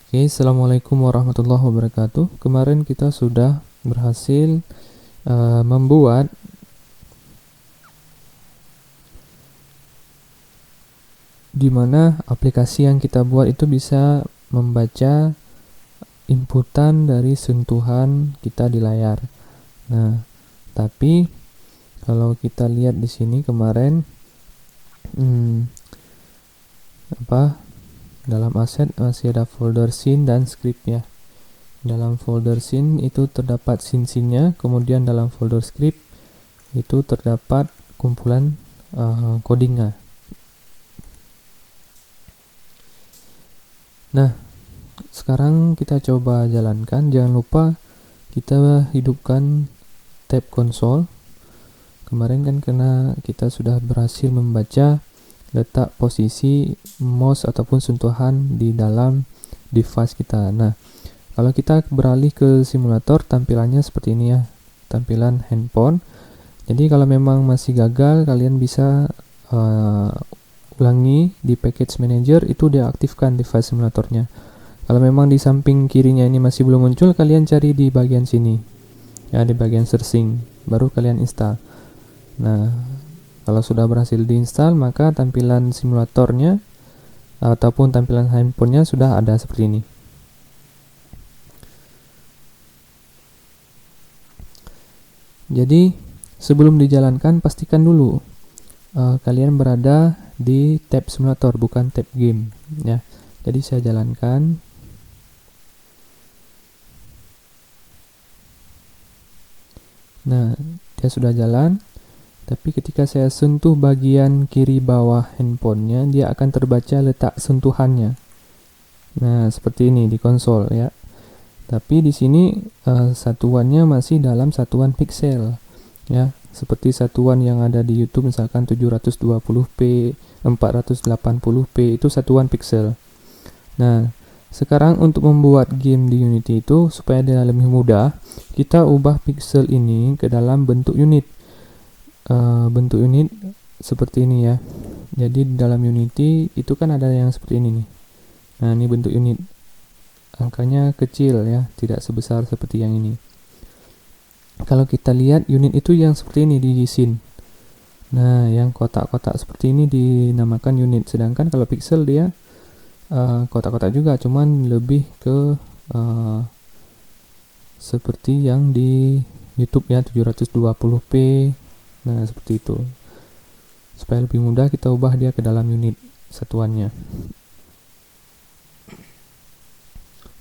Oke, Assalamualaikum warahmatullahi wabarakatuh. Kemarin kita sudah berhasil membuat di mana aplikasi yang kita buat itu bisa membaca inputan dari sentuhan kita di layar. Nah, tapi kalau kita lihat di sini kemarin dalam aset masih ada folder scene dan script ya. Dalam folder scene itu terdapat scene-nya, kemudian dalam folder script itu terdapat kumpulan codingnya. Nah, sekarang kita coba jalankan. Jangan lupa kita hidupkan tab konsol. Kemarin kan karena kita sudah berhasil membaca letak posisi mouse ataupun sentuhan di dalam device kita. Nah, kalau kita beralih ke simulator, tampilannya seperti ini ya, tampilan handphone. Jadi kalau memang masih gagal, kalian bisa ulangi di package manager, itu diaktifkan device simulatornya. Kalau memang di samping kirinya ini masih belum muncul, kalian cari di bagian sini ya, di bagian searching, baru kalian install. Nah, kalau sudah berhasil diinstal, maka tampilan simulatornya ataupun tampilan handphonenya sudah ada seperti ini. Jadi sebelum dijalankan, pastikan dulu kalian berada di tab simulator, bukan tab game ya. Jadi saya jalankan. Nah, dia sudah jalan. Tapi ketika saya sentuh bagian kiri bawah handphonenya, dia akan terbaca letak sentuhannya. Nah, seperti ini di konsol ya. Tapi di sini satuannya masih dalam satuan pixel ya, seperti satuan yang ada di YouTube, misalkan 720p, 480p itu satuan pixel. Nah, sekarang untuk membuat game di Unity itu supaya dia lebih mudah, kita ubah pixel ini ke dalam bentuk unit. Bentuk unit seperti ini ya. Jadi di dalam Unity itu kan ada yang seperti ini nih. Nah, ini bentuk unit. Angkanya kecil ya, tidak sebesar seperti yang ini. Kalau kita lihat unit itu yang seperti ini di scene. Nah, yang kotak-kotak seperti ini dinamakan unit. Sedangkan kalau pixel dia kotak-kotak juga, cuman lebih ke seperti yang di YouTube ya, 720p. Nah, seperti itu. Supaya lebih mudah, kita ubah dia ke dalam unit satuannya.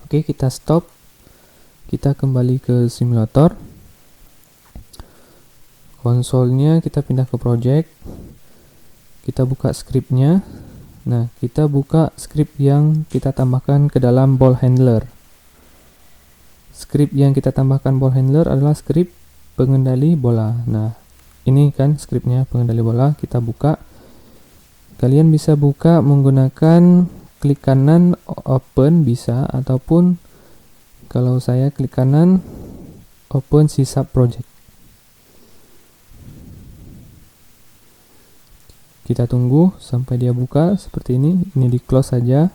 Oke, kita stop. Kita kembali ke simulator. Konsolnya kita pindah ke project. Kita buka scriptnya. Nah, kita buka script yang kita tambahkan ke dalam ball handler. Script yang kita tambahkan ball handler adalah script pengendali bola. Nah, ini kan scriptnya pengendali bola. Kita buka. Kalian bisa buka menggunakan klik kanan open bisa, ataupun kalau saya klik kanan open si sub project. Kita tunggu sampai dia buka seperti ini. Ini di close saja.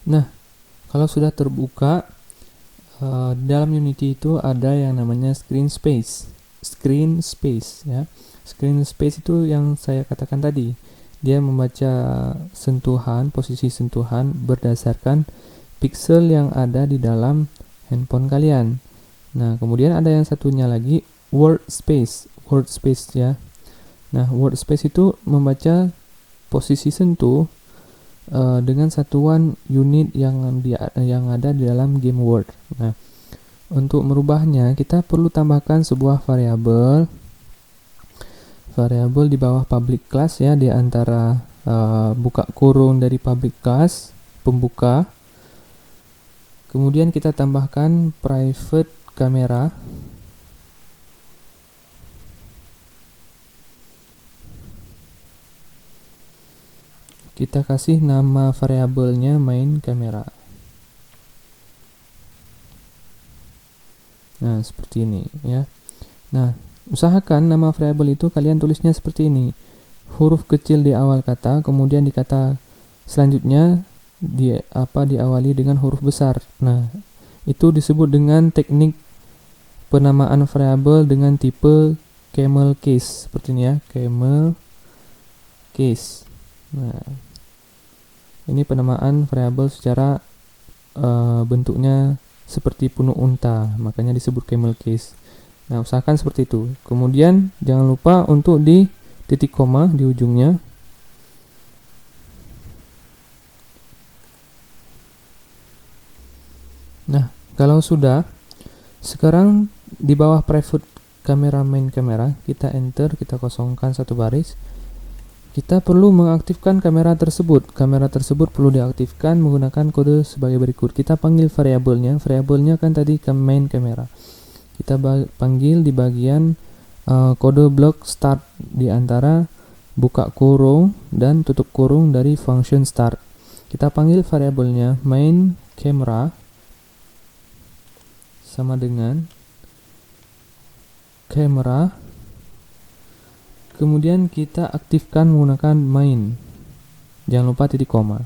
Nah, kalau sudah terbuka, dalam Unity itu ada yang namanya screen space ya. Screen space itu yang saya katakan tadi, dia membaca sentuhan, posisi sentuhan berdasarkan pixel yang ada di dalam handphone kalian. Nah, kemudian ada yang satunya lagi, word space ya. Nah, word space itu membaca posisi sentuh dengan satuan unit yang ada di dalam game Word. Nah, untuk merubahnya kita perlu tambahkan sebuah variabel di bawah public class ya, di antara buka kurung dari public class pembuka. Kemudian kita tambahkan private camera. Kita kasih nama variabelnya main kamera. Nah, seperti ini ya. Nah, usahakan nama variabel itu kalian tulisnya seperti ini. huruf kecil di awal kata, kemudian di kata selanjutnya diawali dengan huruf besar. Nah, itu disebut dengan teknik penamaan variabel dengan tipe camel case, seperti ini ya, camel case. Nah, ini penamaan variabel secara bentuknya seperti punuk unta, makanya disebut camel case. Nah, usahakan seperti itu. Kemudian jangan lupa untuk di titik koma di ujungnya. Nah, kalau sudah, sekarang di bawah private kamera main kamera, kita enter, kita kosongkan satu baris. Kita perlu mengaktifkan kamera tersebut. Kamera tersebut perlu diaktifkan menggunakan kode sebagai berikut. Kita panggil variabelnya. Variabelnya kan tadi main kamera. Kita panggil di bagian kode blok start di antara buka kurung dan tutup kurung dari function start. Kita panggil variabelnya main camera sama dengan camera. Kemudian kita aktifkan menggunakan main. Jangan lupa titik koma.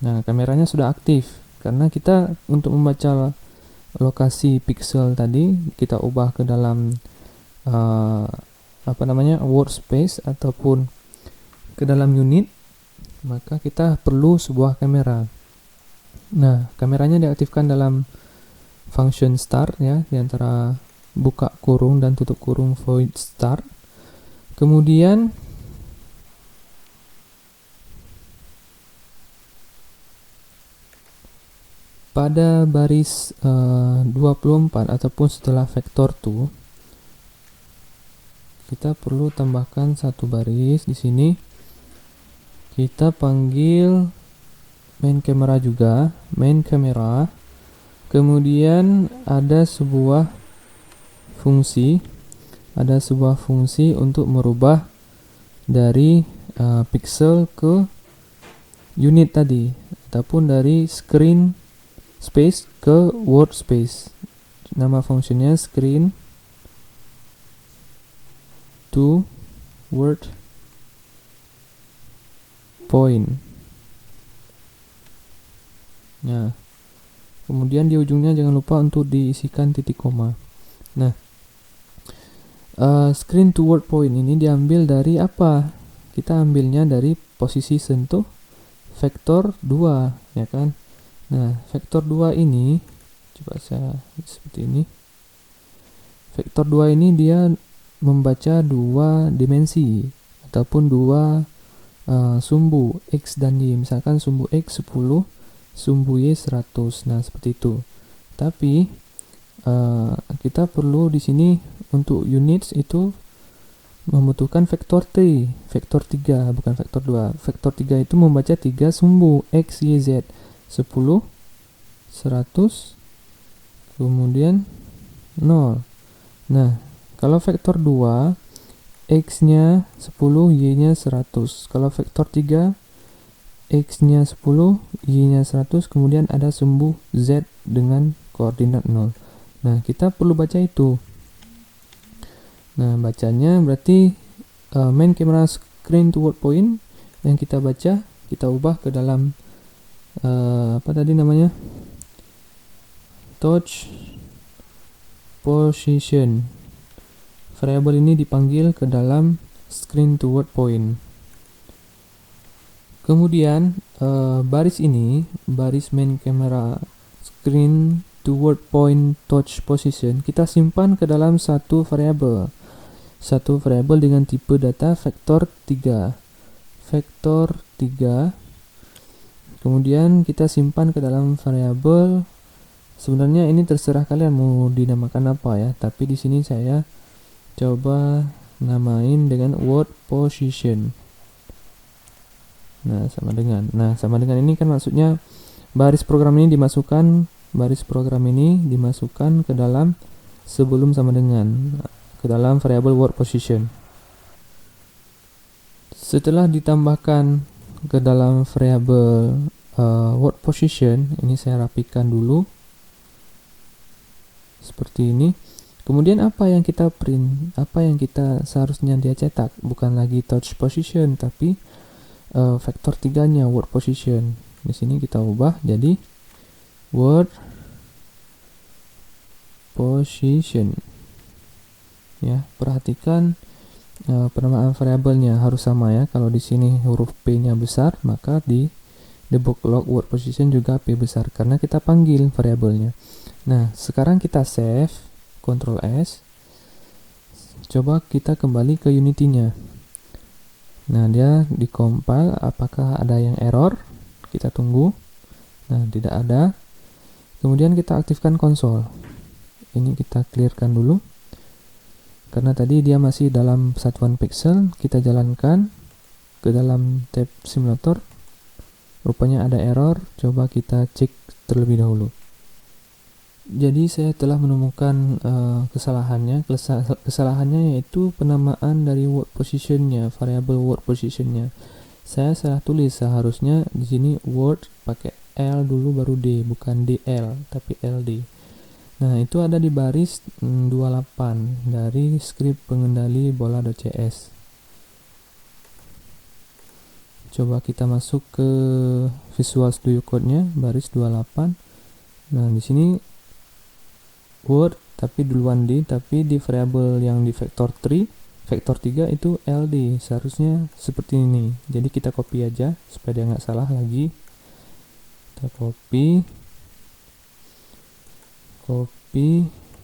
Nah, kameranya sudah aktif karena kita untuk membaca lokasi pixel tadi kita ubah ke dalam workspace ataupun ke dalam unit, maka kita perlu sebuah kamera. Nah, kameranya diaktifkan dalam function start ya, di antara buka kurung dan tutup kurung void start. Kemudian pada baris 24 ataupun setelah vektor to, kita perlu tambahkan satu baris di sini. Kita panggil main camera juga, main camera. Kemudian ada sebuah fungsi untuk merubah dari pixel ke unit tadi, ataupun dari screen space ke word space. Nama fungsinya screen to word point. Nah, kemudian di ujungnya jangan lupa untuk diisikan titik koma. Nah, screen to word point ini diambil dari apa? Kita ambilnya dari posisi sentuh vektor 2, ya kan? Nah, vektor 2 ini, coba saya seperti ini. Vektor 2 ini dia membaca dua dimensi ataupun dua sumbu X dan Y. Misalkan sumbu X 10, sumbu Y 100. Nah, seperti itu. Tapi kita perlu di sini untuk units itu membutuhkan vektor 3, bukan vektor 2. Vektor 3 itu membaca 3 sumbu X, Y, Z. 10, 100, kemudian 0. Nah, kalau vektor 2, X-nya 10, Y-nya 100. Kalau vektor 3, X-nya 10, Y-nya 100, kemudian ada sumbu Z dengan koordinat 0. Nah, kita perlu baca itu. Nah, bacanya berarti main camera screen to word point yang kita baca, kita ubah ke dalam touch position. Variabel ini dipanggil ke dalam screen to word point. Kemudian baris ini, baris main camera screen to word point touch position, kita simpan ke dalam satu variabel dengan tipe data vektor 3. Kemudian kita simpan ke dalam variabel. Sebenarnya ini terserah kalian mau dinamakan apa ya, tapi di sini saya coba namain dengan word position. Nah, sama dengan ini kan maksudnya baris program ini dimasukkan ke dalam sebelum sama dengan, ke dalam variabel word position. Setelah ditambahkan ke dalam variabel word position, ini saya rapikan dulu seperti ini. Kemudian apa yang kita print, apa yang kita seharusnya dia cetak, bukan lagi touch position tapi vektor 3-nya word position. Di sini kita ubah jadi word position. Ya, perhatikan penamaan variabelnya harus sama ya. Kalau di sini huruf P-nya besar, maka di debug log word position juga P besar karena kita panggil variabelnya. Nah, sekarang kita save, Ctrl S. Coba kita kembali ke Unity-nya. Nah, dia dikompil, apakah ada yang error? Kita tunggu. Nah, tidak ada. Kemudian kita aktifkan konsol. Ini kita clearkan dulu. Karena tadi dia masih dalam satuan pixel, kita jalankan ke dalam tab simulator. Rupanya ada error, coba kita cek terlebih dahulu. Jadi saya telah menemukan kesalahannya. Kesalahannya yaitu penamaan dari word positionnya, variabel word positionnya. Saya salah tulis, seharusnya di sini word pakai L dulu baru D, bukan DL tapi LD. Nah, itu ada di baris 28 dari skrip pengendali bola.cs. Coba kita masuk ke Visual Studio Code-nya, baris 28. Nah, di sini word tapi duluan D, tapi di variabel yang di vektor 3 itu LD, seharusnya seperti ini. Jadi kita copy aja supaya dia nggak salah lagi. Kita copy,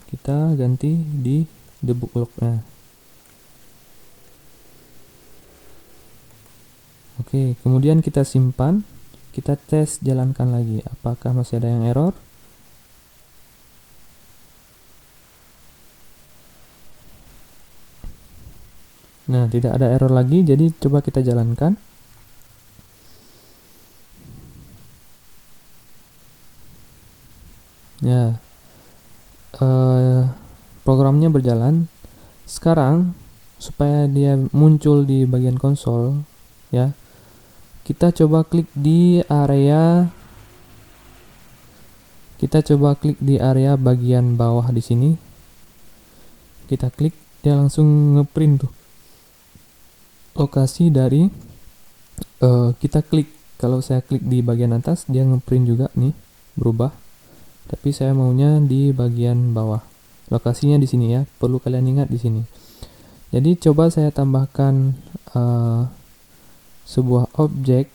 kita ganti di debug log-nya. Oke, kemudian kita simpan, kita tes jalankan lagi apakah masih ada yang error. Nah, tidak ada error lagi, jadi coba kita jalankan. Ya, programnya berjalan. Sekarang, supaya dia muncul di bagian konsol, ya, kita coba klik di area, bagian bawah di sini. Kita klik, dia langsung ngeprint tuh lokasi dari kita klik. Kalau saya klik di bagian atas, dia ngeprint juga nih, berubah. Tapi saya maunya di bagian bawah. Lokasinya di sini ya, perlu kalian ingat di sini. Jadi coba saya tambahkan sebuah objek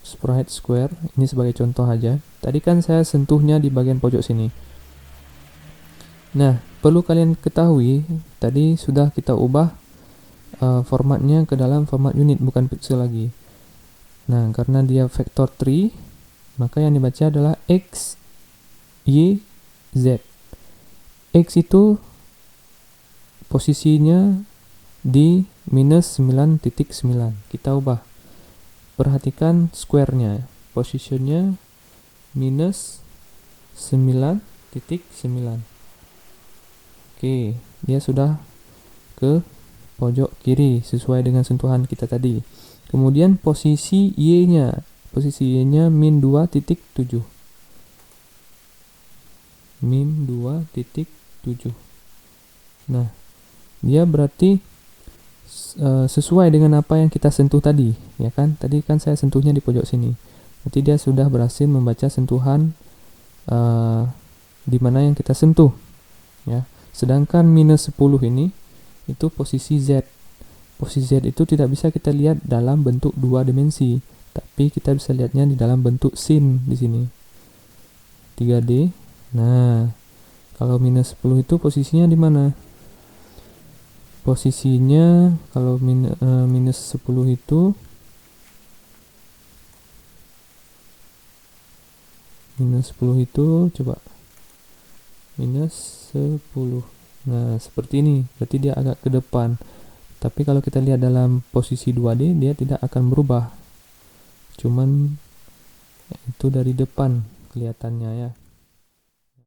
sprite square, ini sebagai contoh aja. Tadi kan saya sentuhnya di bagian pojok sini. Nah, perlu kalian ketahui, tadi sudah kita ubah formatnya ke dalam format unit, bukan pixel lagi. Nah, karena dia vektor 3, maka yang dibaca adalah X, Y, Z. X itu posisinya di minus 9.9. Kita ubah. Perhatikan square-nya. Positionnya minus 9.9. Oke, dia sudah ke pojok kiri sesuai dengan sentuhan kita tadi. Kemudian posisi Y-nya min 2.7. Min 2.7. Nah, dia berarti sesuai dengan apa yang kita sentuh tadi, ya kan? Tadi kan saya sentuhnya di pojok sini. Berarti dia sudah berhasil membaca sentuhan di mana yang kita sentuh, ya. Sedangkan minus 10 ini itu posisi Z. Posisi Z itu tidak bisa kita lihat dalam bentuk 2 dimensi, tapi kita bisa lihatnya di dalam bentuk scene di sini. 3D. Nah, kalau minus 10 itu posisinya di mana? Posisinya kalau minus 10 itu coba minus 10. Nah, seperti ini. Berarti dia agak ke depan. Tapi kalau kita lihat dalam posisi 2D, dia tidak akan berubah. Cuman itu dari depan kelihatannya ya.